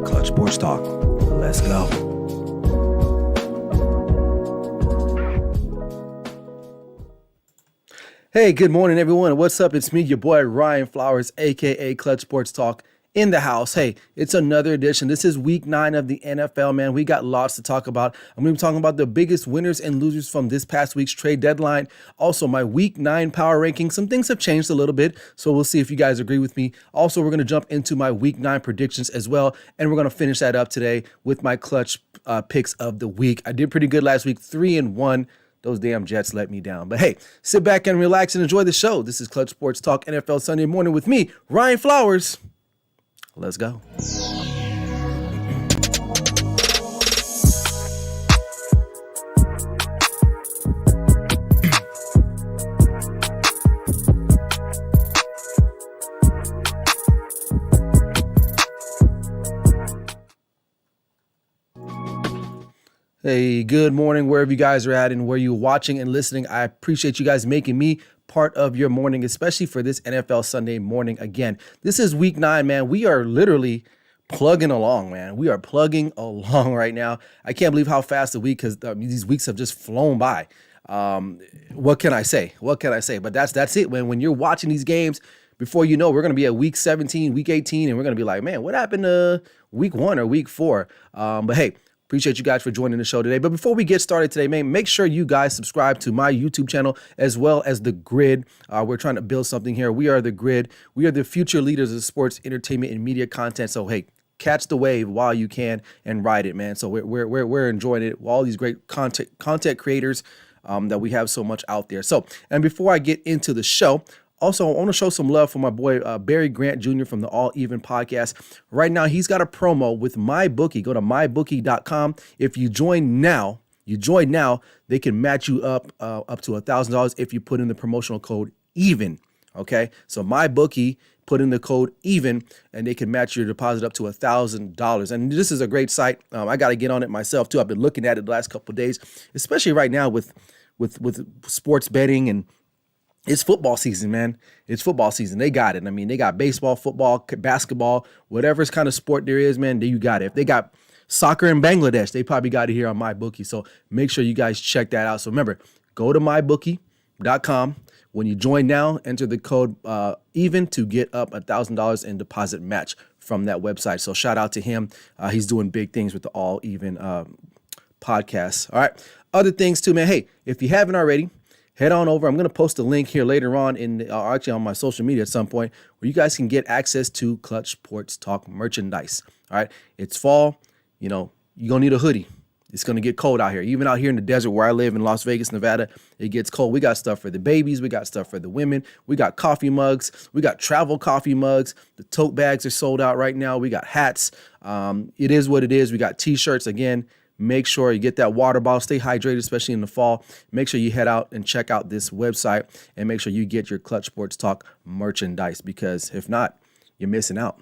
Clutch Sports Talk. Let's go. Hey, good morning, everyone. What's up? It's me, your boy, Ryan Flowers, a.k.a. Clutch Sports Talk in the house. Hey, it's another edition. This is week 9 of the NFL, man. We got lots to talk about. I'm going to be talking about the biggest winners and losers from this past week's trade deadline. Also, my week 9 power ranking. Some things have changed a little bit, so we'll see if you guys agree with me. Also, we're going to jump into my week 9 predictions as well, and we're going to finish that up today with my clutch picks of the week. I did pretty good last week, 3-1. Those damn Jets let me down. But hey, sit back and relax and enjoy the show. This is Clutch Sports Talk NFL Sunday morning with me, Ryan Flowers. Let's go. Hey, good morning, wherever you guys are at and where you're watching and listening. I appreciate you guys making me part of your morning, especially for this NFL Sunday morning. Again, this is week 9, man. We are literally plugging along, man. We are plugging along right now. I can't believe how fast the week has, these weeks have just flown by. What can I say? But that's it, man. When you're watching these games, before you know, we're going to be at week 17, week 18, and we're going to be like, man, what happened to week 1 or week 4? But hey, appreciate you guys for joining the show today. But before we get started today, man, make sure you guys subscribe to my YouTube channel as well as The Grid. We're trying to build something here. We are The Grid. We are the future leaders of sports, entertainment, and media content. So, hey, catch the wave while you can and ride it, man. So we're enjoying it. All these great content creators that we have so much out there. So, and before I get into the show, also, I want to show some love for my boy, Barry Grant Jr. from the All Even podcast. Right now, he's got a promo with MyBookie. Go to mybookie.com. If you join now, they can match you up to $1,000 if you put in the promotional code EVEN. Okay, so MyBookie, put in the code EVEN, and they can match your deposit up to $1,000. And this is a great site. I got to get on it myself too. I've been looking at it the last couple of days, especially right now with sports betting, and it's football season, man. It's football season. They got it. I mean, they got baseball, football, basketball, whatever kind of sport there is, man, you got it. If they got soccer in Bangladesh, they probably got it here on MyBookie. So make sure you guys check that out. So remember, go to mybookie.com. When you join now, enter the code EVEN to get up $1,000 in deposit match from that website. So shout out to him. He's doing big things with the All Even podcast. All right. Other things too, man. Hey, if you haven't already, head on over. I'm going to post a link here later on actually on my social media at some point where you guys can get access to Clutch Sports Talk merchandise. All right. It's fall. You know, you're going to need a hoodie. It's going to get cold out here. Even out here in the desert where I live in Las Vegas, Nevada, it gets cold. We got stuff for the babies. We got stuff for the women. We got coffee mugs. We got travel coffee mugs. The tote bags are sold out right now. We got hats. It is what it is. We got T-shirts. Again, make sure you get that water bottle. Stay hydrated, especially in the fall. Make sure you head out and check out this website and make sure you get your Clutch Sports Talk merchandise, because if not, you're missing out.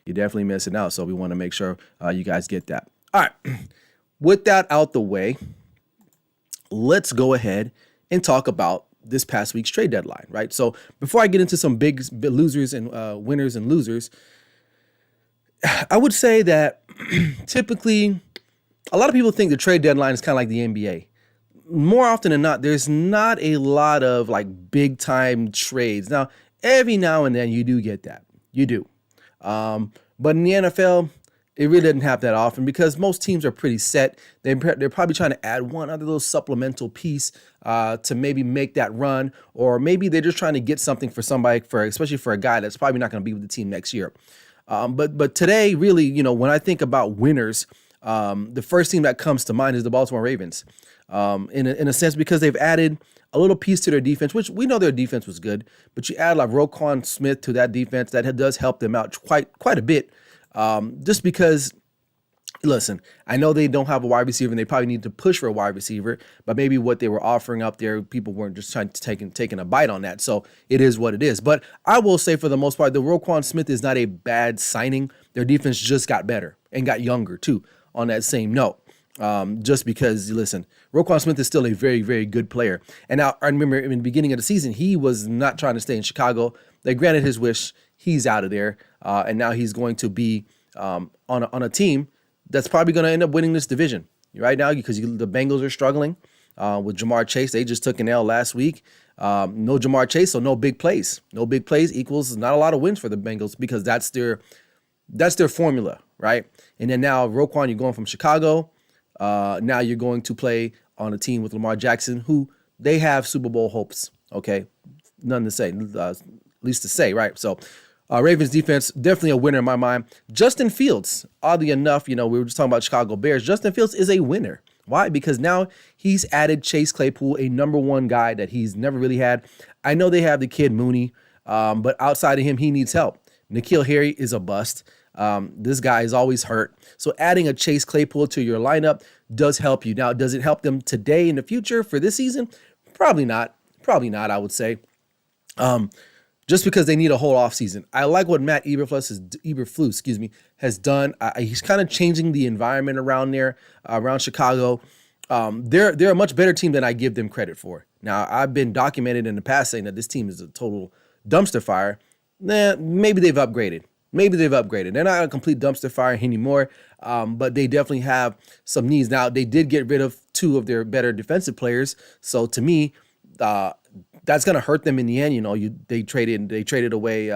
You're definitely missing out. So we want to make sure you guys get that. All right. With that out the way, let's go ahead and talk about this past week's trade deadline, right? So before I get into some big losers and winners and losers, I would say that typically a lot of people think the trade deadline is kind of like the NBA. More often than not, there's not a lot of like big time trades. Now, every now and then you do get that. You do. But in the NFL, it really doesn't happen that often because most teams are pretty set. They're probably trying to add one other little supplemental piece to maybe make that run, or maybe they're just trying to get something for somebody, especially for a guy that's probably not going to be with the team next year. But today, really, when I think about winners, the first team that comes to mind is the Baltimore Ravens. In a sense, because they've added a little piece to their defense, which we know their defense was good, but you add like Roquan Smith to that defense, that does help them out quite a bit. Just because, listen, I know they don't have a wide receiver and they probably need to push for a wide receiver, but maybe what they were offering up there, people weren't just trying to taking a bite on that. So it is what it is. But I will say for the most part, the Roquan Smith is not a bad signing. Their defense just got better and got younger too on that same note. Just because, listen, Roquan Smith is still a very, very good player. And now I remember in the beginning of the season, he was not trying to stay in Chicago. They granted his wish. He's out of there. And now he's going to be on a team that's probably going to end up winning this division right now because the Bengals are struggling with Jamar Chase. They just took an L last week. No Jamar Chase, so no big plays. No big plays equals not a lot of wins for the Bengals because that's their formula, right? And then now Roquan, you're going from Chicago. Now you're going to play on a team with Lamar Jackson, who they have Super Bowl hopes. Okay, none to say, least to say, right? So Ravens defense, definitely a winner in my mind. Justin Fields, oddly enough, we were just talking about Chicago Bears. Justin Fields is a winner. Why? Because now he's added Chase Claypool, a number one guy that he's never really had. I know they have the kid Mooney, but outside of him, he needs help. N'Keal Harry is a bust. This guy is always hurt. So adding a Chase Claypool to your lineup does help you. Now, does it help them today in the future for this season? Probably not. Probably not, I would say. Just because they need a whole offseason. I like what Matt Eberflus has done. He's kind of changing the environment around there, around Chicago. They're a much better team than I give them credit for. Now, I've been documented in the past saying that this team is a total dumpster fire. Maybe they've upgraded. They're not a complete dumpster fire anymore, but they definitely have some needs. Now, they did get rid of two of their better defensive players. So to me, that's going to hurt them in the end. They traded away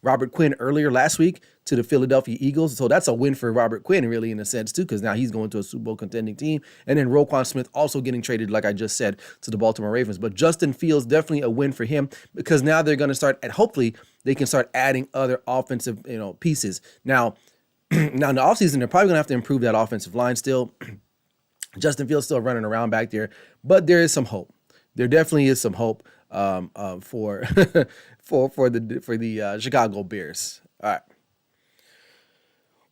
Robert Quinn earlier last week to the Philadelphia Eagles. So that's a win for Robert Quinn, really, in a sense, too, because now he's going to a Super Bowl contending team. And then Roquan Smith also getting traded, like I just said, to the Baltimore Ravens. But Justin Fields, definitely a win for him because now they're going to start, and hopefully they can start adding other offensive pieces. Now in the offseason, they're probably going to have to improve that offensive line still. Justin Fields still running around back there, but there is some hope. There definitely is some hope for the Chicago Bears. All right.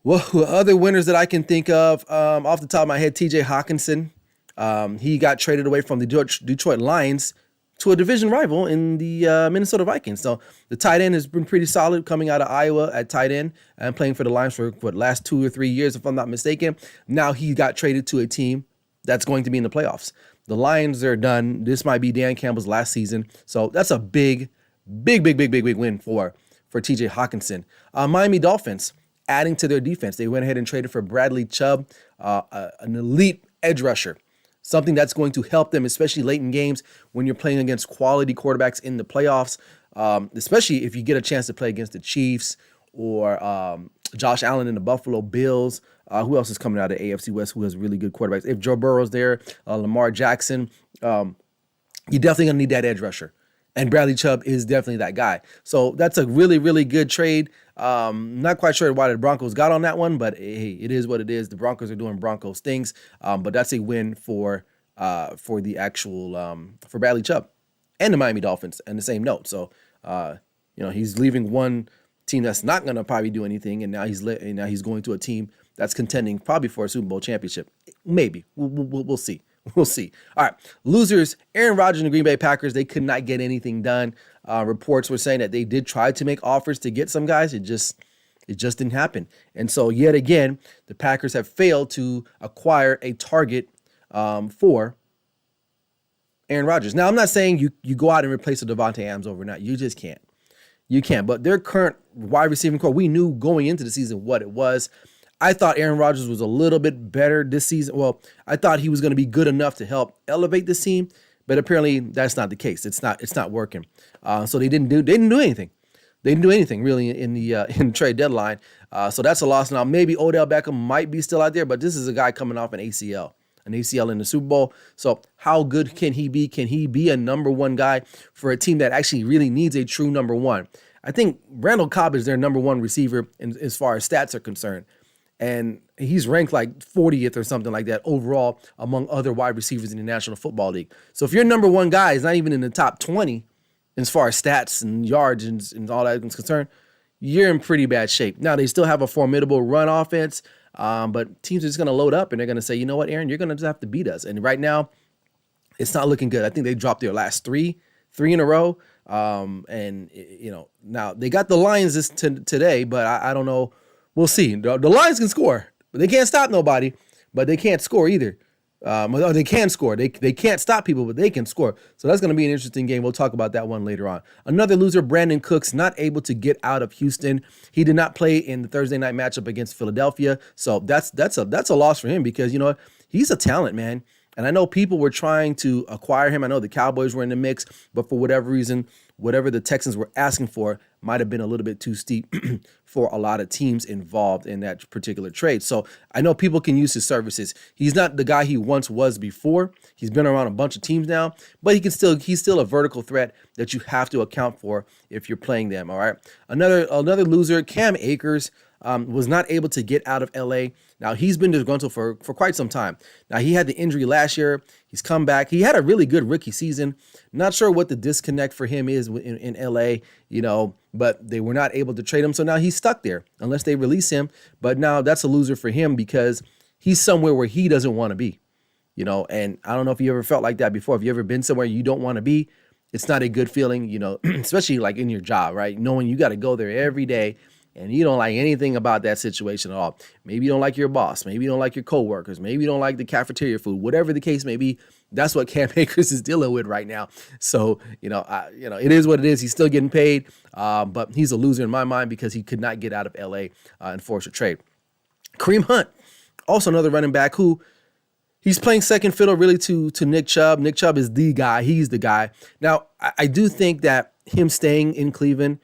Well, other winners that I can think of off the top of my head, T.J. Hawkinson. He got traded away from the Detroit Lions to a division rival in the Minnesota Vikings. So the tight end has been pretty solid coming out of Iowa at tight end and playing for the Lions for the last 2 or 3 years, if I'm not mistaken. Now he got traded to a team that's going to be in the playoffs. The Lions are done. This might be Dan Campbell's last season. So that's a big win for T.J. Hawkinson. Miami Dolphins, adding to their defense. They went ahead and traded for Bradley Chubb, an elite edge rusher, something that's going to help them, especially late in games when you're playing against quality quarterbacks in the playoffs, especially if you get a chance to play against the Chiefs or Josh Allen and the Buffalo Bills. Who else is coming out of AFC West who has really good quarterbacks? If Joe Burrow's there, Lamar Jackson, you're definitely going to need that edge rusher. And Bradley Chubb is definitely that guy. So that's a really good trade. Not quite sure why the Broncos got on that one, but hey, it is what it is. The Broncos are doing Broncos things. But that's a win for the actual for Bradley Chubb and the Miami Dolphins in the same note. So he's leaving one team that's not going to probably do anything, and now he's going to a team that's contending probably for a Super Bowl championship. Maybe we'll see. We'll see. All right, losers. Aaron Rodgers and the Green Bay Packers, they could not get anything done. Reports were saying that they did try to make offers to get some guys. It just It just didn't happen. And so yet again, the Packers have failed to acquire a target for Aaron Rodgers. Now, I'm not saying you go out and replace a Devontae Adams overnight. You just can't. You can't. But their current wide receiving core, we knew going into the season what it was. I thought Aaron Rodgers was a little bit better this season. Well, I thought he was going to be good enough to help elevate this team, but apparently that's not the case. It's not working. So they didn't do anything. They didn't do anything really in the trade deadline. So that's a loss. Now maybe Odell Beckham might be still out there, but this is a guy coming off an ACL in the Super Bowl. So how good can he be? Can he be a number one guy for a team that actually really needs a true number one? I think Randall Cobb is their number one receiver as far as stats are concerned. And he's ranked like 40th or something like that overall among other wide receivers in the National Football League. So if your number one guy is not even in the top 20 as far as stats and yards and all that is concerned, you're in pretty bad shape. Now, they still have a formidable run offense, but teams are just going to load up and they're going to say, you know what, Aaron, you're going to just have to beat us. And right now, it's not looking good. I think they dropped their last three in a row. Now they got the Lions today, but I don't know. We'll see. The Lions can score, but they can't stop nobody. But they can't score either. They can score. They can't stop people, but they can score. So that's going to be an interesting game. We'll talk about that one later on. Another loser, Brandon Cooks, not able to get out of Houston. He did not play in the Thursday night matchup against Philadelphia. So that's a loss for him because, you know what? He's a talent, man. And I know people were trying to acquire him. I know the Cowboys were in the mix, but for whatever reason, whatever the Texans were asking for might have been a little bit too steep for a lot of teams involved in that particular trade. So I know people can use his services. He's not the guy he once was before. He's been around a bunch of teams now, but he's still a vertical threat that you have to account for if you're playing them. All right. Another loser, Cam Akers. Was not able to get out of LA. Now, he's been disgruntled for quite some time. Now, he had the injury last year. He's come back. He had a really good rookie season. Not sure what the disconnect for him is in LA, but they were not able to trade him. So now he's stuck there unless they release him. But now that's a loser for him because he's somewhere where he doesn't want to be, and I don't know if you ever felt like that before. Have you ever been somewhere you don't want to be? It's not a good feeling, especially like in your job, right? Knowing you got to go there every day. And you don't like anything about that situation at all. Maybe you don't like your boss. Maybe you don't like your coworkers. Maybe you don't like the cafeteria food. Whatever the case may be, that's what Cam Akers is dealing with right now. So, it is what it is. He's still getting paid, but he's a loser in my mind because he could not get out of LA and force a trade. Kareem Hunt, also another running back who he's playing second fiddle really to Nick Chubb. Nick Chubb is the guy. He's the guy. Now, I do think that him staying in Cleveland,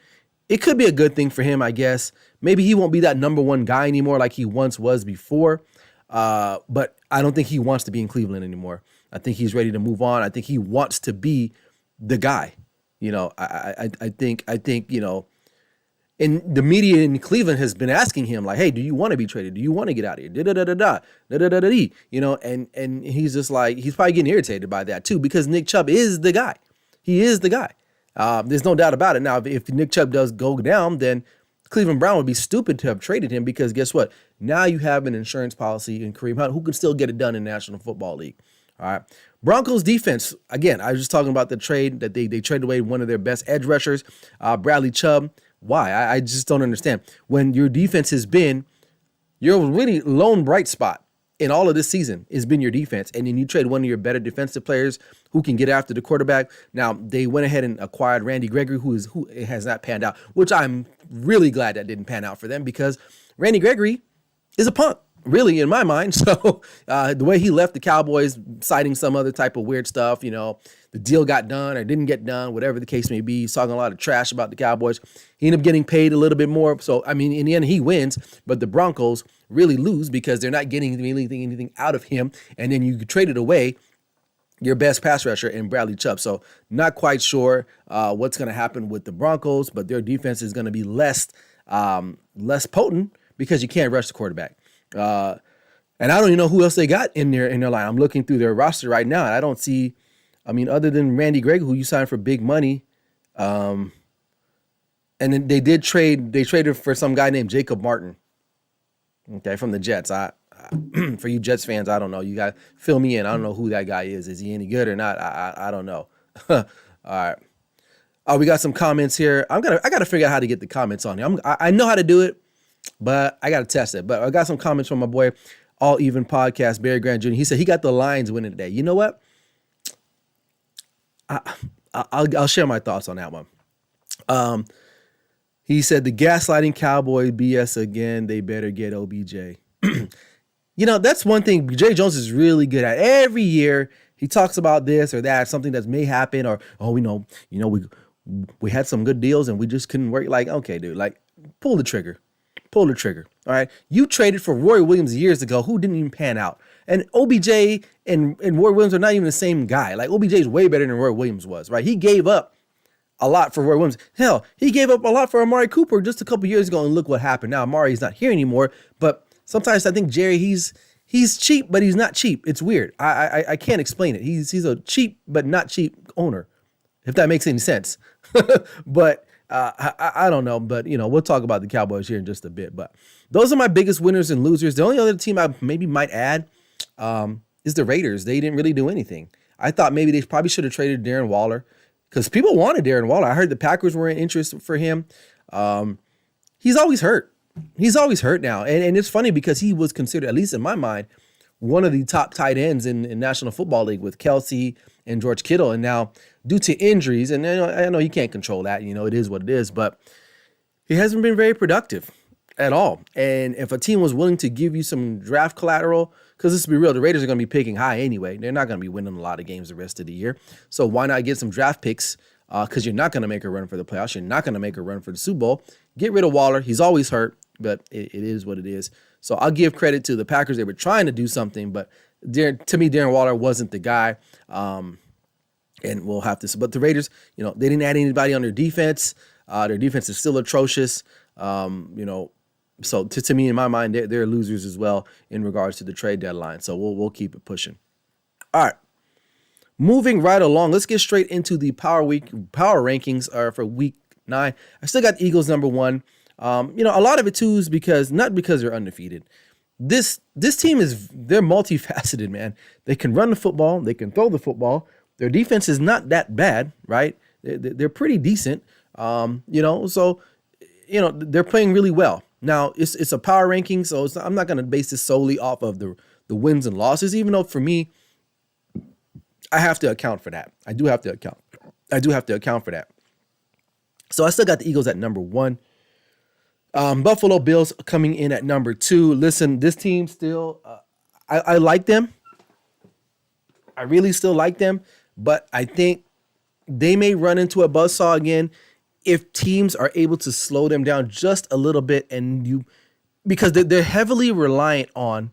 it could be a good thing for him, I guess. Maybe he won't be that number one guy anymore like he once was before. But I don't think he wants to be in Cleveland anymore. I think he's ready to move on. I think he wants to be the guy. I think and the media in Cleveland has been asking him like, hey, do you want to be traded? Do you want to get out of here? And he's just like, he's probably getting irritated by that too, because Nick Chubb is the guy. He is the guy. There's no doubt about it. Now, if Nick Chubb does go down, then Cleveland Brown would be stupid to have traded him because guess what? Now you have an insurance policy in Kareem Hunt who can still get it done in the National Football League. All right. Broncos defense, again, I was just talking about the trade that they traded away one of their best edge rushers, Bradley Chubb. Why? I just don't understand. When your defense has been your really lone bright spot in all of this season has been your defense, and then you trade one of your better defensive players who can get after the quarterback. Now, they went ahead and acquired Randy Gregory, who has not panned out, which I'm really glad that didn't pan out for them because Randy Gregory is a punk, really, in my mind. So the way he left the Cowboys, citing some other type of weird stuff, the deal got done or didn't get done, whatever the case may be. He's talking a lot of trash about the Cowboys. He ended up getting paid a little bit more. So, I mean, in the end, he wins, but the Broncos really lose because they're not getting anything out of him. And then you traded away your best pass rusher in Bradley Chubb. So not quite sure what's going to happen with the Broncos, but their defense is going to be less potent because you can't rush the quarterback. And I don't even know who else they got in their line. I'm looking through their roster right now, and I don't see, other than Randy Gregory, who you signed for big money. And then they traded for some guy named Jacob Martin. Okay, from the Jets. For you Jets fans, I don't know. You got to fill me in. I don't know who that guy is. Is he any good or not? I don't know. All right. Oh, we got some comments here. I got to figure out how to get the comments on here. I know how to do it. but I got to test it. But I got some comments from my boy, All Even Podcast, Barry Grant Jr. He said he got the Lions winning today. You know what? I'll share my thoughts on that one. He said the gaslighting Cowboy BS again. They better get OBJ. That's one thing Jerry Jones is really good at. Every year he talks about this or that, something that may happen, or we had some good deals and we just couldn't work. Like, okay, dude, like pull the trigger. Pull the trigger. All right. You traded for Roy Williams years ago, who didn't even pan out. And OBJ and Roy Williams are not even the same guy. Like, OBJ is way better than Roy Williams was, right? He gave up a lot for Roy Williams. Hell, he gave up a lot for Amari Cooper just a couple years ago, and look what happened. Now Amari's not here anymore, but sometimes I think Jerry, he's cheap, but he's not cheap. It's weird. I can't explain it. He's a cheap but not cheap owner, if that makes any sense. But I don't know. But we'll talk about the Cowboys here in just a bit. But those are my biggest winners and losers. The only other team I maybe might add is the Raiders. They didn't really do anything. I thought maybe they probably should have traded Darren Waller, because people wanted Darren Waller. I heard the Packers were in interest for him. He's always hurt. He's always hurt now. And it's funny because he was considered, at least in my mind, one of the top tight ends in National Football League with Kelsey and George Kittle. And now, due to injuries, and I know you can't control that, it is what it is, but he hasn't been very productive at all. And if a team was willing to give you some draft collateral, because let's be real, the Raiders are going to be picking high anyway. They're not going to be winning a lot of games the rest of the year. So why not get some draft picks? Because you're not going to make a run for the playoffs. You're not going to make a run for the Super Bowl. Get rid of Waller. He's always hurt, but it is what it is. So I'll give credit to the Packers. They were trying to do something, but to me, Darren Waller wasn't the guy. And we'll have to. But the Raiders, they didn't add anybody on their defense. Their defense is still atrocious. So to me, in my mind, they're losers as well in regards to the trade deadline. So we'll keep it pushing. All right. Moving right along, let's get straight into the power rankings for week 9. I still got the Eagles number 1. A lot of it too is not because they're undefeated. This team they're multifaceted, man. They can run the football, they can throw the football. Their defense is not that bad, right? They're pretty decent. So they're playing really well. Now it's a power ranking, so I'm not going to base this solely off of the wins and losses, even though for me, I have to account for that. I do have to account for that. So I still got the Eagles at number 1. Buffalo Bills coming in at number 2. Listen, this team still, I like them. I really still like them, but I think they may run into a buzzsaw again if teams are able to slow them down just a little bit, because they're heavily reliant on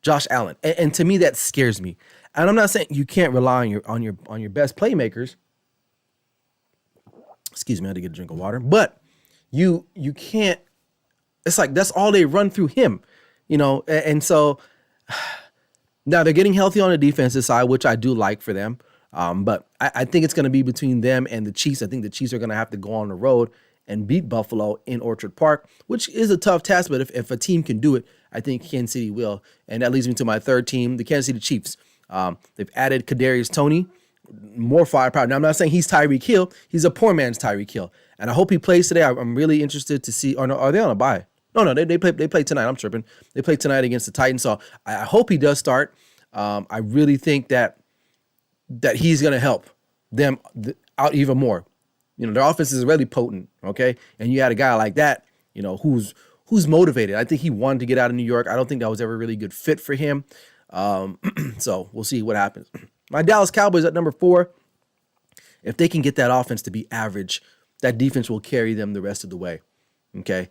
Josh Allen, and to me that scares me. And I'm not saying you can't rely on your best playmakers. Excuse me, I had to get a drink of water. But you can't. It's like that's all they run through him, And so now they're getting healthy on the defensive side, which I do like for them. But I think it's going to be between them and the Chiefs. I think the Chiefs are going to have to go on the road and beat Buffalo in Orchard Park, which is a tough task. But if a team can do it, I think Kansas City will. And that leads me to my third team, the Kansas City Chiefs. They've added Kadarius Toney, more firepower. Now, I'm not saying he's Tyreek Hill. He's a poor man's Tyreek Hill. And I hope he plays today. I'm really interested to see. Or no, are they on a bye? No, they play tonight. I'm tripping. They play tonight against the Titans. So I hope he does start. I really think that he's going to help them out even more. Their offense is really potent, okay? And you had a guy like that, who's motivated. I think he wanted to get out of New York. I don't think that was ever a really good fit for him. So we'll see what happens. My Dallas Cowboys at number 4. If they can get that offense to be average, that defense will carry them the rest of the way, okay?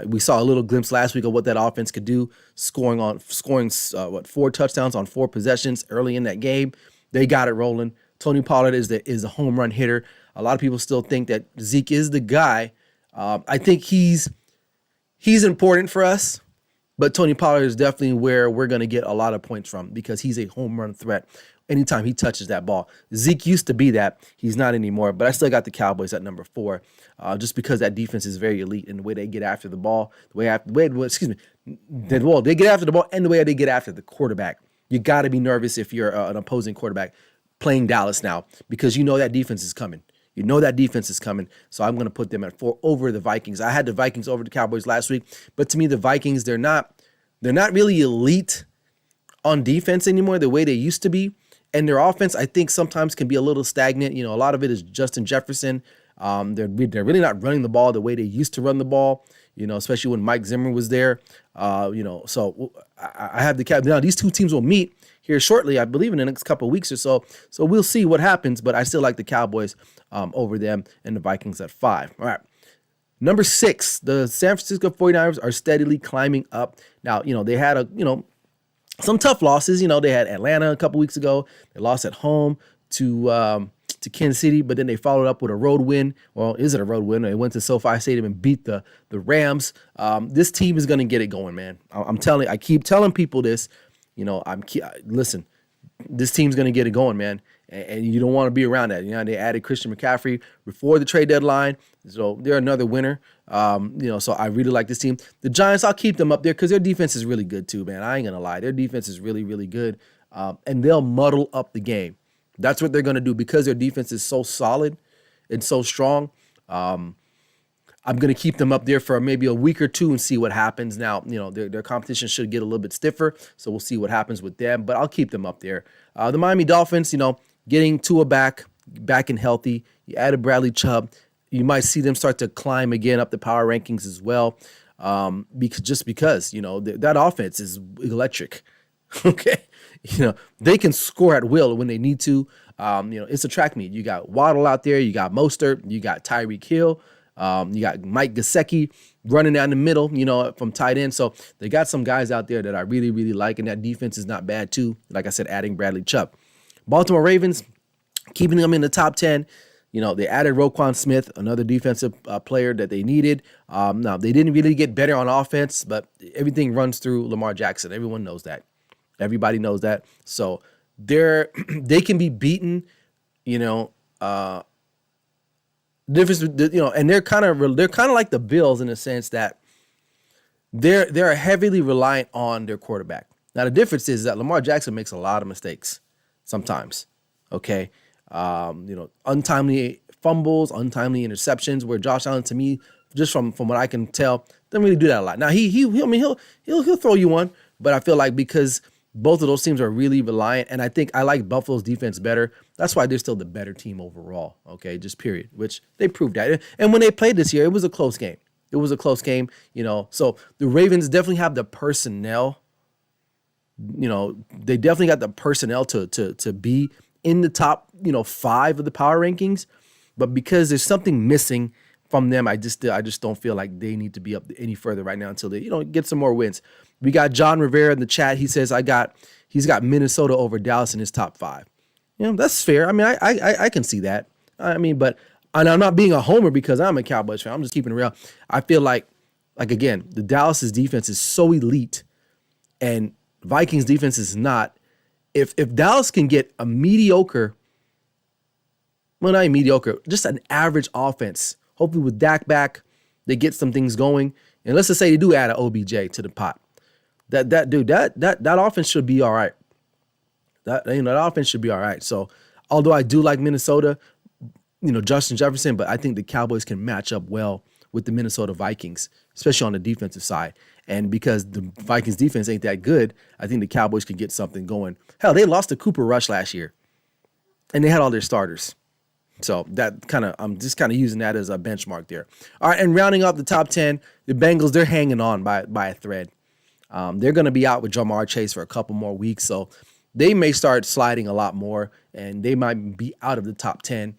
We saw a little glimpse last week of what that offense could do, scoring 4 touchdowns on 4 possessions early in that game. They got it rolling. Tony Pollard is a home run hitter. A lot of people still think that Zeke is the guy. I think he's important for us, but Tony Pollard is definitely where we're going to get a lot of points from because he's a home run threat anytime he touches that ball. Zeke used to be that. He's not anymore, but I still got the Cowboys at number 4 just because that defense is very elite in the way they get after the ball, they get after the ball and the way they get after the quarterback. You got to be nervous if you're an opposing quarterback playing Dallas now because that defense is coming. You know that defense is coming, so I'm going to put them at 4 over the Vikings. I had the Vikings over the Cowboys last week, but to me, the Vikings, they're not really elite on defense anymore the way they used to be. And their offense, I think, sometimes can be a little stagnant. A lot of it is Justin Jefferson. They're really not running the ball the way they used to run the ball, especially when Mike Zimmer was there. So I have the Cowboys. Now, these two teams will meet here shortly, I believe, in the next couple of weeks or so. So we'll see what happens, but I still like the Cowboys over them and the Vikings at 5. All right. Number 6, the San Francisco 49ers are steadily climbing up. Now, they had some tough losses. They had Atlanta a couple weeks ago. They lost at home to Kansas City, but then they followed up with a road win. Well, is it a road win? They went to SoFi Stadium and beat the Rams. This team is going to get it going, man. I keep telling people this. Listen, this team's going to get it going, man. And you don't want to be around that. They added Christian McCaffrey before the trade deadline, so they're another winner. So I really like this team. The Giants, I'll keep them up there because their defense is really good too, man. I ain't gonna lie, their defense is really, really good, and they'll muddle up the game. That's what they're gonna do because their defense is so solid and so strong. I'm going to keep them up there for maybe a week or two and see what happens. Now, their competition should get a little bit stiffer, so we'll see what happens with them, but I'll keep them up there. The Miami Dolphins, getting Tua back and healthy. You added Bradley Chubb. You might see them start to climb again up the power rankings as well, because that offense is electric. Okay, they can score at will when they need to. It's a track meet. You got Waddle out there. You got Mostert. You got Tyreek Hill. You got Mike Gesicki running down the middle, from tight end. So they got some guys out there that I really, really like, and that defense is not bad too. Like I said, adding Bradley Chubb. Baltimore Ravens, keeping them in the top 10. They added Roquan Smith, another defensive player that they needed. Now, they didn't really get better on offense, but everything runs through Lamar Jackson. Everyone knows that. Everybody knows that. So they can be beaten, difference, and they're kind of like the Bills in the sense that they're heavily reliant on their quarterback. Now the difference is that Lamar Jackson makes a lot of mistakes sometimes. Okay, untimely fumbles, untimely interceptions. Where Josh Allen, to me, just from what I can tell, doesn't really do that a lot. Now he'll throw you one, but I feel like because both of those teams are really reliant, and I think I like Buffalo's defense better. That's why they're still the better team overall, okay, just period, which they proved that. And when they played this year, it was a close game. So the Ravens definitely have the personnel. They definitely got the personnel to be in the top, 5 of the power rankings. But because there's something missing from them, I just don't feel like they need to be up any further right now until they, get some more wins. We got John Rivera in the chat. He says he's got Minnesota over Dallas in his top 5. That's fair. I mean, I can see that. But I'm not being a homer because I'm a Cowboys fan. I'm just keeping it real. I feel like again, the Dallas's defense is so elite, and Vikings defense is not. If Dallas can get a mediocre, well, not mediocre, just an average offense, hopefully with Dak back, they get some things going. And let's just say they do add an OBJ to the pot. That offense should be all right. That offense should be all right. So, although I do like Minnesota, Justin Jefferson, but I think the Cowboys can match up well with the Minnesota Vikings, especially on the defensive side. And because the Vikings defense ain't that good, I think the Cowboys can get something going. Hell, they lost to Cooper Rush last year, and they had all their starters. So I'm just kind of using that as a benchmark there. All right, and rounding up the top 10, the Bengals, they're hanging on by a thread. They're going to be out with Jamar Chase for a couple more weeks, so they may start sliding a lot more, and they might be out of the top 10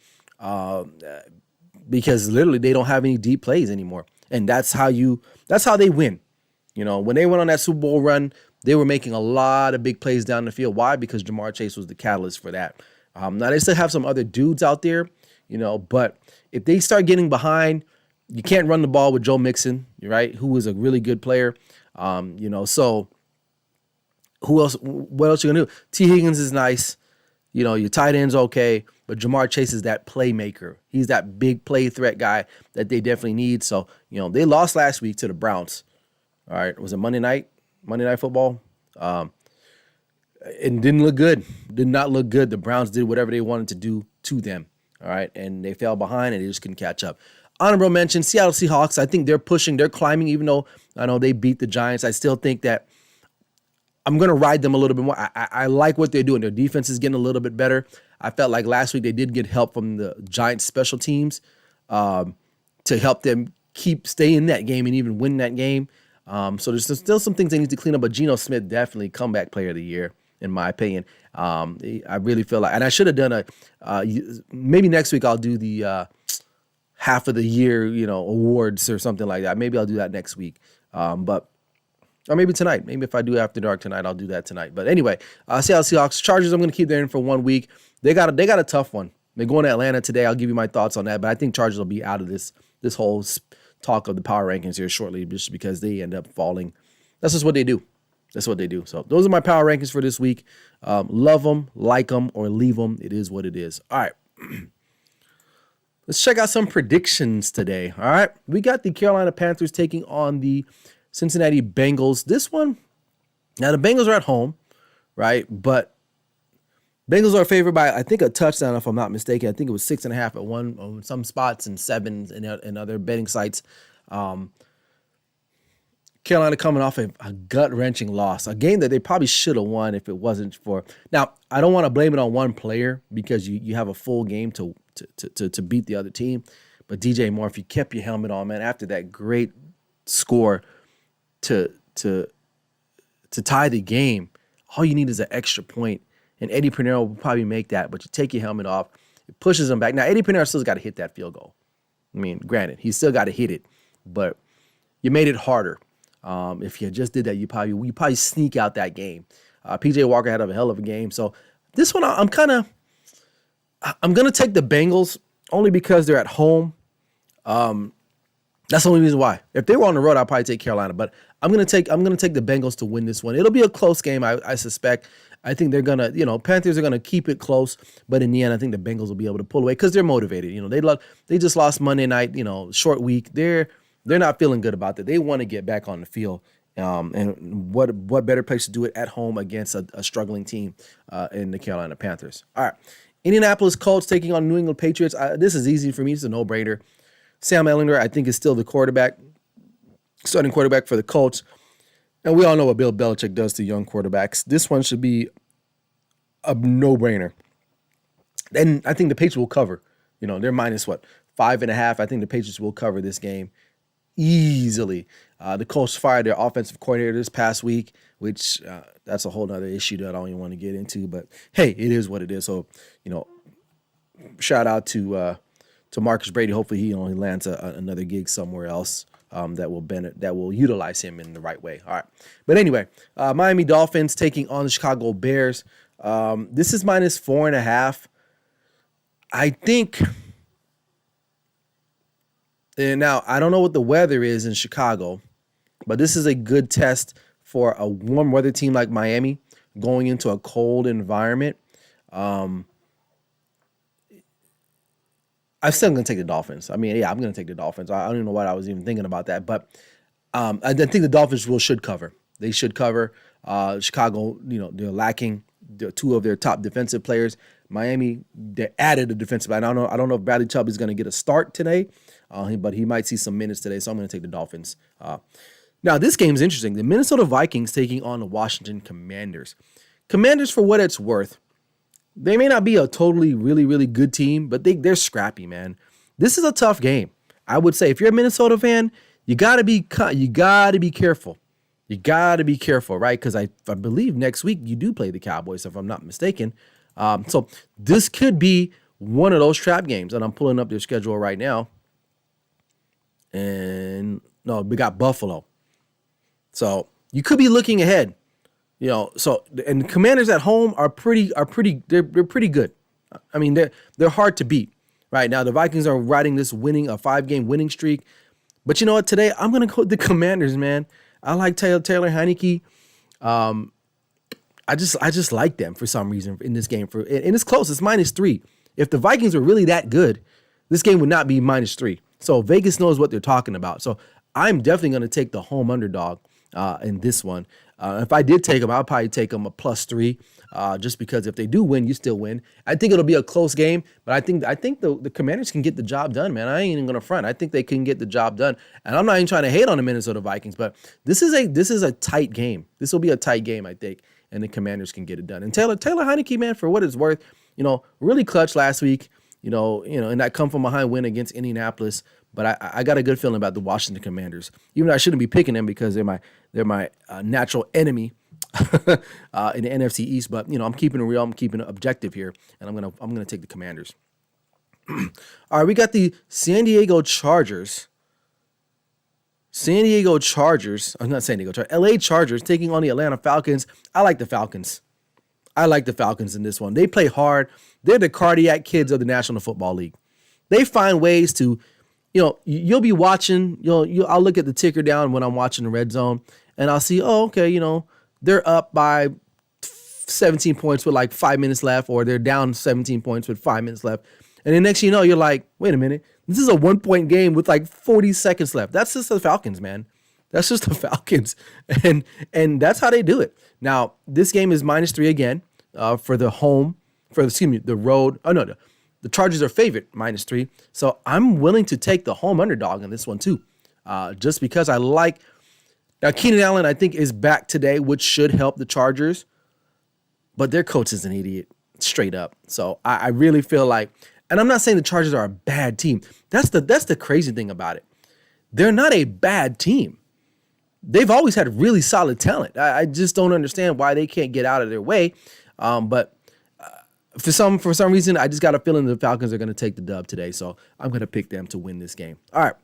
because literally they don't have any deep plays anymore, and that's how they win. When they went on that Super Bowl run, they were making a lot of big plays down the field. Why? Because Jamar Chase was the catalyst for that. Now they still have some other dudes out there, but if they start getting behind, you can't run the ball with Joe Mixon, right? Who is a really good player. So who else? What else you gonna do? T. Higgins is nice. Your tight end's okay, but Jamar Chase is that playmaker. He's that big play threat guy that they definitely need. So, they lost last week to the Browns. All right. Was it Monday Night Football? It didn't look good. Did not look good. The Browns did whatever they wanted to do to them. All right, and they fell behind and they just couldn't catch up. Honorable mention, Seattle Seahawks. I think they're pushing, they're climbing, even though I know they beat the Giants. I still think that I'm going to ride them a little bit more. I like what they're doing. Their defense is getting a little bit better. I felt like last week they did get help from the Giants special teams to help them stay in that game and even win that game. So there's still some things they need to clean up, but Geno Smith definitely comeback player of the year, in my opinion. I really feel like, and I should have done maybe next week I'll do the half of the year, awards or something like that. Maybe I'll do that next week. Or maybe tonight. Maybe if I do After Dark tonight, I'll do that tonight. But anyway, Seattle Seahawks, Chargers, I'm going to keep them in for 1 week. They got a tough one. They're going to Atlanta today. I'll give you my thoughts on that. But I think Chargers will be out of this whole talk of the power rankings here shortly, just because they end up falling. That's just what they do. That's what they do. So those are my power rankings for this week. Love them, like them, or leave them. It is what it is. All right. Let's check out some predictions today. All right. We got the Carolina Panthers taking on the Cincinnati Bengals. This one, now the Bengals are at home, right? But Bengals are favored by, I think, a touchdown, if I'm not mistaken. I think it was 6.5 at one on some spots and 7s in other betting sites. Carolina coming off a gut-wrenching loss, a game that they probably should have won if it wasn't for. Now, I don't want to blame it on one player because you have a full game to beat the other team. But DJ Moore, if you kept your helmet on, man, after that great score to tie the game, all you need is an extra point. And Eddie Pinero will probably make that, but you take your helmet off, it pushes him back. Now, Eddie Pinero still got to hit that field goal. I mean, granted, he's still got to hit it, but you made it harder. If you just did that, you probably sneak out that game. PJ Walker had a hell of a game. So this one, I'm going to take the Bengals only because they're at home. That's the only reason why. If they were on the road, I'd probably take Carolina, but I'm going to take the Bengals to win this one. It'll be a close game, I suspect. I think they're going to, Panthers are going to keep it close, but in the end, I think the Bengals will be able to pull away because they're motivated. They just lost Monday night, short week. They're not feeling good about that. They want to get back on the field. And what better place to do it at home against a struggling team in the Carolina Panthers. All right. Indianapolis Colts taking on New England Patriots. This is easy for me. It's a no-brainer. Sam Ehlinger, I think, is still the starting quarterback for the Colts. And we all know what Bill Belichick does to young quarterbacks. This one should be a no-brainer. And I think the Patriots will cover. They're minus 5.5. I think the Patriots will cover this game easily. The Colts fired their offensive coordinator this past week, which that's a whole other issue that I don't even want to get into. But hey, it is what it is. So, shout out to Marcus Brady. Hopefully he only lands another gig somewhere else that will utilize him in the right way. All right. But anyway, Miami Dolphins taking on the Chicago Bears. This is minus 4.5. I think. And now, I don't know what the weather is in Chicago, but this is a good test for a warm weather team like Miami going into a cold environment. I'm still going to take the Dolphins. I mean, yeah, I'm going to take the Dolphins. I don't even know what I was even thinking about that, but I think the Dolphins should cover. They should cover. Chicago, they're lacking two of their top defensive players. Miami, they added a defensive. I don't know if Bradley Chubb is going to get a start today, but he might see some minutes today, so I'm going to take the Dolphins. Now, this game is interesting. The Minnesota Vikings taking on the Washington Commanders. Commanders, for what it's worth, they may not be a totally really, really good team, but they're scrappy, man. This is a tough game. I would say if you're a Minnesota fan, you got to be careful. You got to be careful, right? Because I believe next week you do play the Cowboys, if I'm not mistaken. So this could be one of those trap games, and I'm pulling up their schedule right now. And no, we got Buffalo. So you could be looking ahead, So and the Commanders at home are pretty good. I mean, they're hard to beat right now. The Vikings are riding this a 5-game winning streak. But you know what? Today I'm gonna go with the Commanders, man. I like Taylor Heineke. I just like them for some reason in this game. And it's close. It's -3. If the Vikings were really that good, this game would not be -3. So Vegas knows what they're talking about. So I'm definitely going to take the home underdog in this one. If I did take them, I'll probably take them a +3, just because if they do win, you still win. I think it'll be a close game, but I think the Commanders can get the job done, man. I ain't even gonna front. I think they can get the job done, and I'm not even trying to hate on the Minnesota Vikings, but this is a tight game. This will be a tight game, I think, and the Commanders can get it done. And Taylor Heinicke, man, for what it's worth, really clutch last week. And that come from behind win against Indianapolis. But I got a good feeling about the Washington Commanders. Even though I shouldn't be picking them because they're my natural enemy in the NFC East. But I'm keeping it real. I'm keeping it objective here, and I'm gonna take the Commanders. All right, we got the San Diego Chargers. I'm not San Diego Chargers. LA Chargers taking on the Atlanta Falcons. I like the Falcons. In this one. They play hard. They're the cardiac kids of the National Football League. They find ways to, you'll be watching, I'll look at the ticker down when I'm watching the red zone, and I'll see, they're up by 17 points with like 5 minutes left, or they're down 17 points with 5 minutes left. And then next thing you know, you're like, wait a minute, this is a 1-point game with like 40 seconds left. That's just the Falcons, man. That's just the Falcons. And that's how they do it. Now, this game is -3 again for the road. Oh, no. The Chargers are favorite, -3. So I'm willing to take the home underdog in this one too, just because I like. Now, Keenan Allen, I think, is back today, which should help the Chargers. But their coach is an idiot, straight up. So I really feel like, and I'm not saying the Chargers are a bad team. That's the crazy thing about it. They're not a bad team. They've always had really solid talent. I just don't understand why they can't get out of their way. But for some reason, I just got a feeling the Falcons are going to take the dub today. So I'm going to pick them to win this game. All right.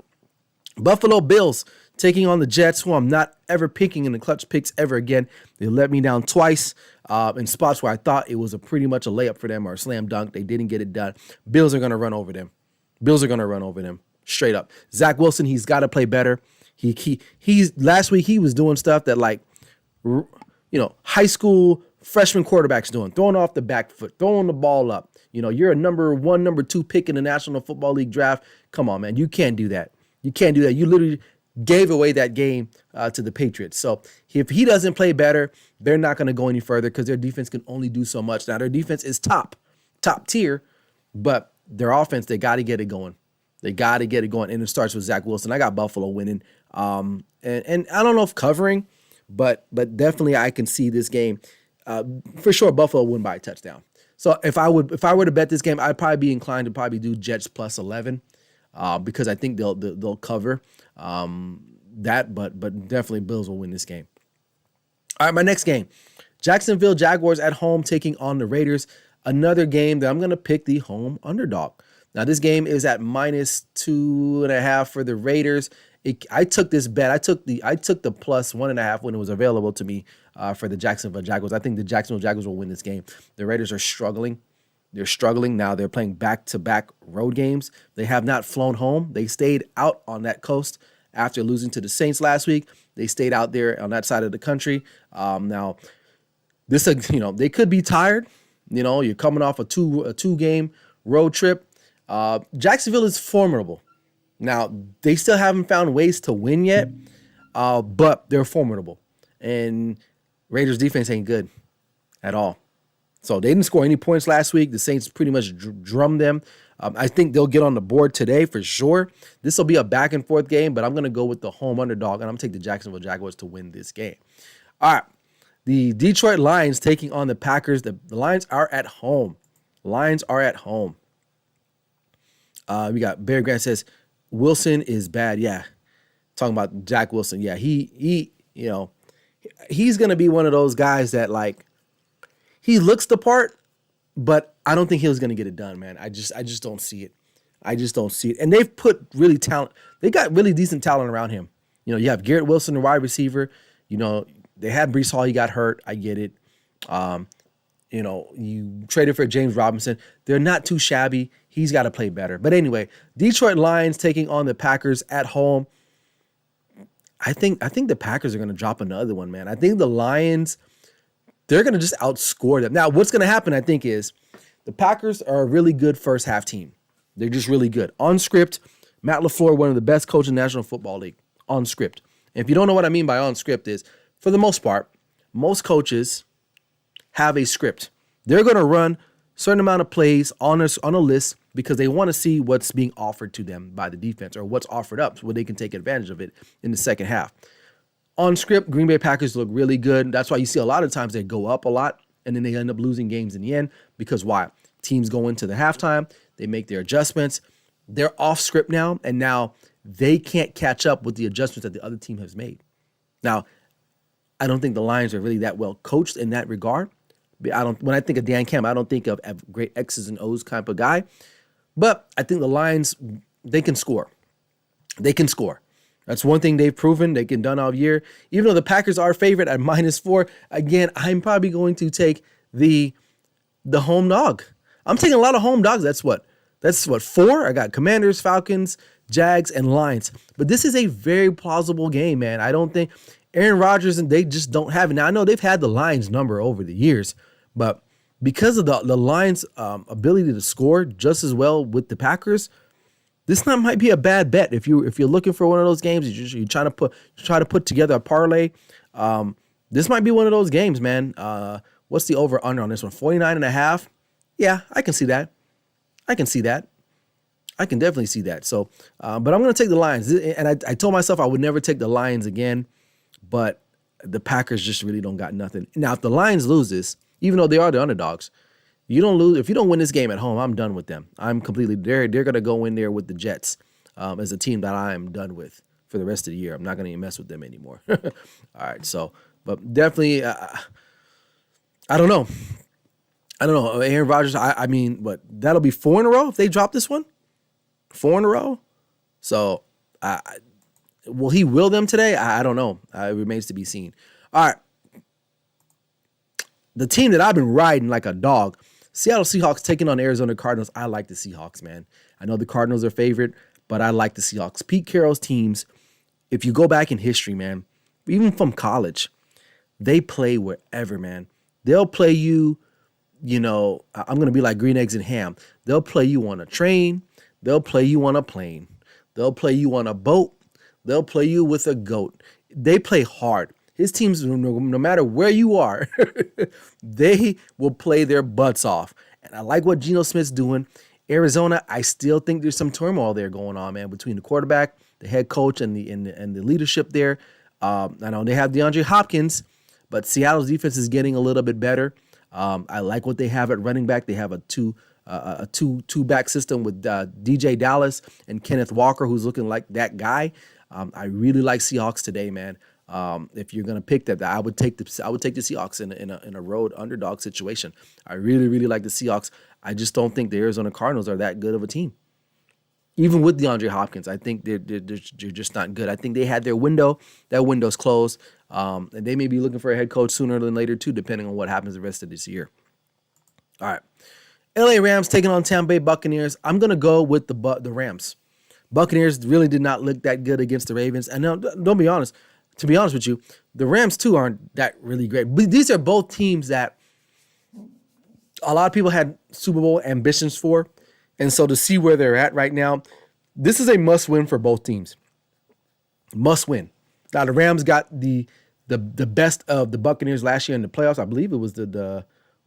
Buffalo Bills taking on the Jets, who I'm not ever picking in the clutch picks ever again. They let me down twice in spots where I thought it was pretty much a layup for them or a slam dunk. They didn't get it done. Bills are going to run over them. Straight up. Zach Wilson, he's got to play better. He's last week he was doing stuff that high school freshman quarterbacks doing, throwing off the back foot, throwing the ball up. You're a number 1, number 2 pick in the National Football League draft. Come on, man. You can't do that. You literally gave away that game to the Patriots. So if he doesn't play better, they're not going to go any further because their defense can only do so much. Now, their defense is top tier, but their offense, they got to get it going. And it starts with Zach Wilson. I got Buffalo winning. And I don't know if covering, but definitely I can see this game. For sure, Buffalo win by a touchdown. So if I were to bet this game, I'd probably be inclined to do Jets +11 because I think they'll cover that. But definitely Bills will win this game. All right, my next game, Jacksonville Jaguars at home taking on the Raiders. Another game that I'm going to pick the home underdog. Now, this game is at -2.5 for the Raiders. I took this bet. I took the +1.5 when it was available to me for the Jacksonville Jaguars. I think the Jacksonville Jaguars will win this game. The Raiders are struggling. They're struggling now. They're playing back-to-back road games. They have not flown home. They stayed out on that coast after losing to the Saints last week. They stayed out there on that side of the country. Now, this they could be tired. You're coming off a two-game road trip. Jacksonville is formidable. Now, they still haven't found ways to win yet, but they're formidable. And Raiders defense ain't good at all. So they didn't score any points last week. The Saints pretty much drummed them. I think they'll get on the board today for sure. This will be a back-and-forth game, but I'm going to go with the home underdog, and I'm going to take the Jacksonville Jaguars to win this game. All right. The Detroit Lions taking on the Packers. The Lions are at home. We got Barry Grant says, Wilson is bad. Yeah. Talking about Jack Wilson. Yeah, he's going to be one of those guys that he looks the part, but I don't think he was going to get it done, man. I just don't see it. And they've put they got really decent talent around him. You have Garrett Wilson, the wide receiver. They had Breece Hall. He got hurt. I get it. You traded for James Robinson. They're not too shabby. He's got to play better. But anyway, Detroit Lions taking on the Packers at home. I think the Packers are going to drop another one, man. I think the Lions, they're going to just outscore them. Now, what's going to happen, I think, is the Packers are a really good first half team. They're just really good. On script, Matt LaFleur, one of the best coaches in the National Football League. On script. And if you don't know what I mean by on script is, for the most part, most coaches have a script. They're going to run a certain amount of plays on a list because they want to see what's being offered to them by the defense or what's offered up so they can take advantage of it in the second half. On script, Green Bay Packers look really good. That's why you see a lot of times they go up a lot and then they end up losing games in the end because why? Teams go into the halftime, they make their adjustments. They're off script now, and now they can't catch up with the adjustments that the other team has made. Now, I don't think the Lions are really that well coached in that regard. When I think of Dan Campbell, I don't think of a great X's and O's type of guy. But I think the Lions, they can score. They can score. That's one thing they've proven they can done all year. Even though the Packers are favorite at -4, again, I'm probably going to take the home dog. I'm taking a lot of home dogs. That's what 4? I got Commanders, Falcons, Jags, and Lions. But this is a very plausible game, man. I don't think Aaron Rodgers, and they just don't have it. Now, I know they've had the Lions number over the years, but because of the Lions' ability to score just as well with the Packers, this might be a bad bet. If you're looking for one of those games, you're trying to put together a parlay. This might be one of those games, man. What's the over under on this one? 49.5. Yeah, I can see that. I can definitely see that. So, but I'm going to take the Lions. And I told myself I would never take the Lions again, but the Packers just really don't got nothing. Now, if the Lions lose this, even though they are the underdogs, if you don't win this game at home, I'm done with them. I'm completely, they're going to go in there with the Jets as a team that I am done with for the rest of the year. I'm not going to even mess with them anymore. All right. So, but definitely, I don't know. Aaron Rodgers, I mean, what, that'll be 4 in a row if they drop this one? 4 in a row? So, will he will them today? I don't know. It remains to be seen. All right. The team that I've been riding like a dog, Seattle Seahawks taking on Arizona Cardinals. I like the Seahawks, man. I know the Cardinals are favorite, but I like the Seahawks. Pete Carroll's teams, if you go back in history, man, even from college, they play wherever, man. They'll play you, I'm going to be like green eggs and ham. They'll play you on a train. They'll play you on a plane. They'll play you on a boat. They'll play you with a goat. They play hard. His teams, no matter where you are, they will play their butts off. And I like what Geno Smith's doing. Arizona, I still think there's some turmoil there going on, man, between the quarterback, the head coach, and the leadership there. I know they have DeAndre Hopkins, but Seattle's defense is getting a little bit better. I like what they have at running back. They have a two-back system with DJ Dallas and Kenneth Walker, who's looking like that guy. I really like Seahawks today, man. If you're gonna pick that, I would take the Seahawks in a road underdog situation. I really, really like the Seahawks. I just don't think the Arizona Cardinals are that good of a team. Even with DeAndre Hopkins, I think they're just not good. I think they had their window. That window's closed. And they may be looking for a head coach sooner than later, too, depending on what happens the rest of this year. All right. LA Rams taking on Tampa Bay Buccaneers. I'm going to go with the Rams. Buccaneers really did not look that good against the Ravens. And now, don't be honest. To be honest with you, the Rams, too, aren't that really great. But these are both teams that a lot of people had Super Bowl ambitions for. And so to see where they're at right now, this is a must-win for both teams. Must win. Now, the Rams got the best of the Buccaneers last year in the playoffs. I believe it was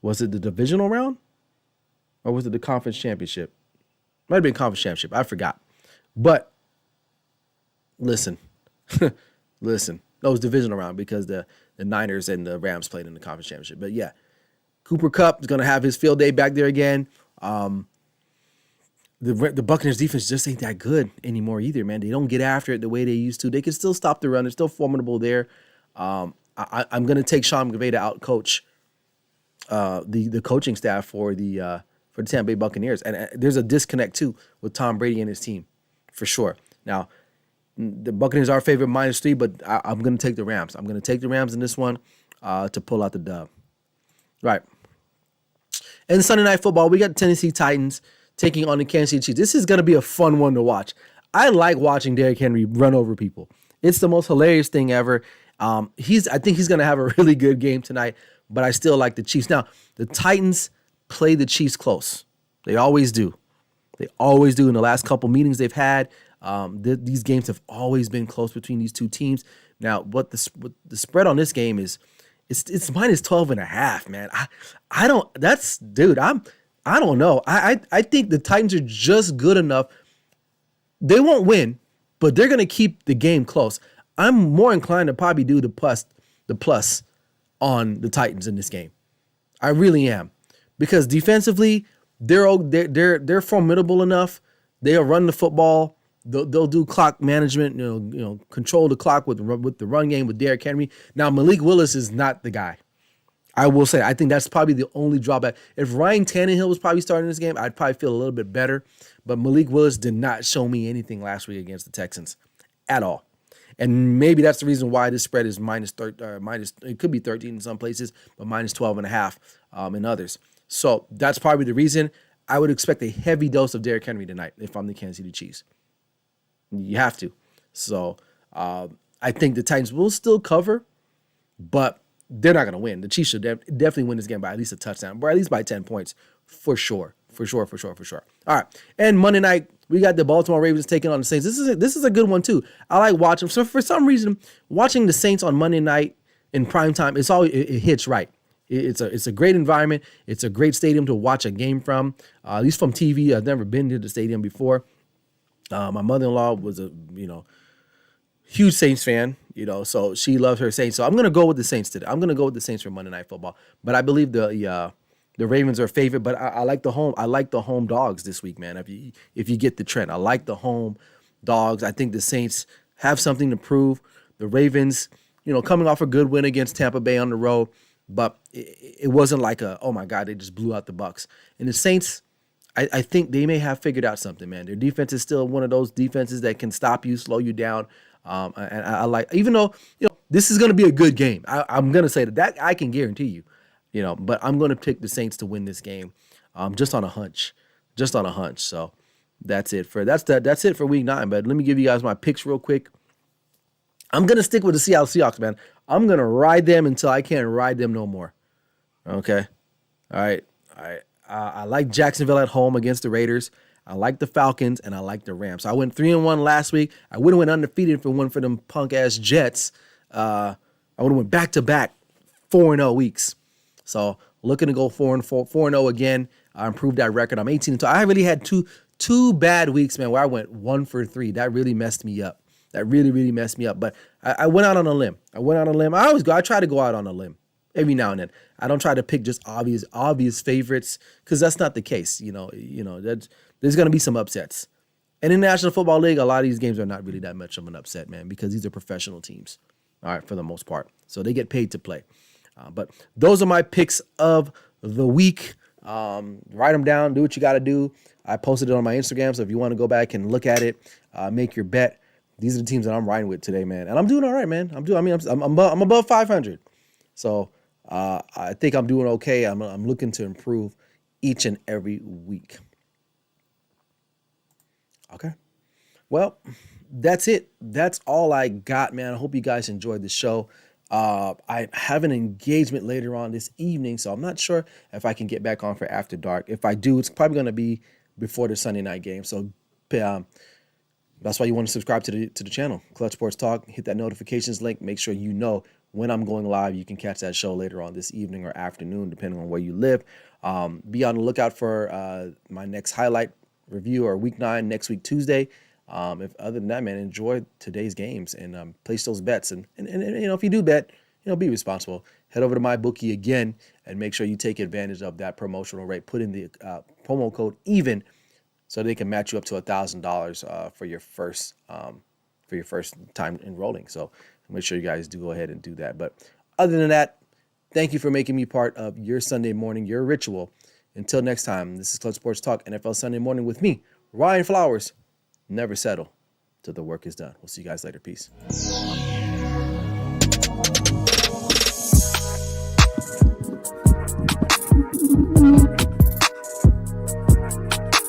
was it the divisional round? Or was it the conference championship? Might have been conference championship. I forgot. But listen. Listen. No, it was divisional round because the Niners and the Rams played in the conference championship. But yeah, Cooper Kupp is going to have his field day back there again. The Buccaneers defense just ain't that good anymore either, man. They don't get after it the way they used to. They can still stop the run. They're still formidable there. I'm going to take Sean McVay to out coach the coaching staff for the Tampa Bay Buccaneers. And there's a disconnect too with Tom Brady and his team for sure. Now, the Buccaneers are favored -3, but I'm going to take the Rams. I'm going to take the Rams in this one to pull out the dub. Right. And Sunday Night Football, we got the Tennessee Titans taking on the Kansas City Chiefs. This is going to be a fun one to watch. I like watching Derrick Henry run over people. It's the most hilarious thing ever. I think he's going to have a really good game tonight, but I still like the Chiefs. Now, the Titans play the Chiefs close. They always do. They always do. In the last couple meetings they've had, these games have always been close between these two teams. Now, what the spread on this game is It's minus 12 and a half, man. I don't that's dude, I don't know. I think the Titans are just good enough. They won't win, but they're gonna keep the game close. I'm more inclined to probably do the plus on the Titans in this game. I really am. Because defensively, they're formidable enough. They'll run the football. They'll do clock management, control the clock with the run game with Derrick Henry. Now, Malik Willis is not the guy. I will say, I think that's probably the only drawback. If Ryan Tannehill was probably starting this game, I'd probably feel a little bit better. But Malik Willis did not show me anything last week against the Texans at all. And maybe that's the reason why this spread is it could be 13 in some places, but minus 12 and a half in others. So that's probably the reason. I would expect a heavy dose of Derrick Henry tonight if I'm the Kansas City Chiefs. You have to. So I think the Titans will still cover, but they're not going to win. The Chiefs should definitely win this game by at least a touchdown, or at least by 10 points for sure. For sure. All right. And Monday night, we got the Baltimore Ravens taking on the Saints. This is a good one, too. I like watching. So for some reason, watching the Saints on Monday night in prime time, it hits right. It's a great environment. It's a great stadium to watch a game from, at least from TV. I've never been to the stadium before. My mother-in-law was a huge Saints fan, so she loves her Saints. So I'm gonna go with the Saints today. I'm gonna go with the Saints for Monday Night Football. But I believe the Ravens are favored. But I like the home. I like the home dogs this week, man. If you get the trend, I like the home dogs. I think the Saints have something to prove. The Ravens, coming off a good win against Tampa Bay on the road, but it wasn't like oh my God, they just blew out the Bucs. And the Saints, I think they may have figured out something, man. Their defense is still one of those defenses that can stop you, slow you down. And I like, even though, this is going to be a good game. I'm going to say that I can guarantee you, but I'm going to pick the Saints to win this game just on a hunch. So that's it for week 9. But let me give you guys my picks real quick. I'm going to stick with the Seattle Seahawks, man. I'm going to ride them until I can't ride them no more. Okay. All right. I like Jacksonville at home against the Raiders. I like the Falcons, and I like the Rams. So I went 3-1 last week. I would have went undefeated if it weren't for them punk-ass Jets. I would have went back-to-back 4-0 weeks. So looking to go 4-0 again. I improved that record. I'm 18-2. I really had two bad weeks, man, where I went 1 for 3. That really messed me up. That really, really messed me up. But I went out on a limb. I try to go out on a limb every now and then. I don't try to pick just obvious favorites, because that's not the case. There's going to be some upsets. And in the National Football League, a lot of these games are not really that much of an upset, man, because these are professional teams, all right, for the most part. So they get paid to play. But those are my picks of the week. Write them down. Do what you got to do. I posted it on my Instagram, so if you want to go back and look at it, make your bet. These are the teams that I'm riding with today, man. And I'm doing all right, man. I'm above 500. So I think I'm doing okay. I'm looking to improve each and every week. Okay. Well, that's it. That's all I got, man. I hope you guys enjoyed the show. I have an engagement later on this evening, so I'm not sure if I can get back on for After Dark. If I do, it's probably going to be before the Sunday night game. So that's why you want to subscribe to the channel, Clutch Sports Talk. Hit that notifications link. Make sure you know when I'm going live. You can catch that show later on this evening or afternoon, depending on where you live. Be on the lookout for my next highlight review, or week 9 next week Tuesday. If other than that, man, enjoy today's games and place those bets. And if you do bet, be responsible. Head over to MyBookie again and make sure you take advantage of that promotional rate. Put in the promo code EVEN so they can match you up to $1,000 for your first time enrolling. So make sure you guys do go ahead and do that. But other than that, thank you for making me part of your Sunday morning, your ritual. Until next time, this is Clutch Sports Talk, NFL Sunday Morning with me, Ryan Flowers. Never settle till the work is done. We'll see you guys later. Peace.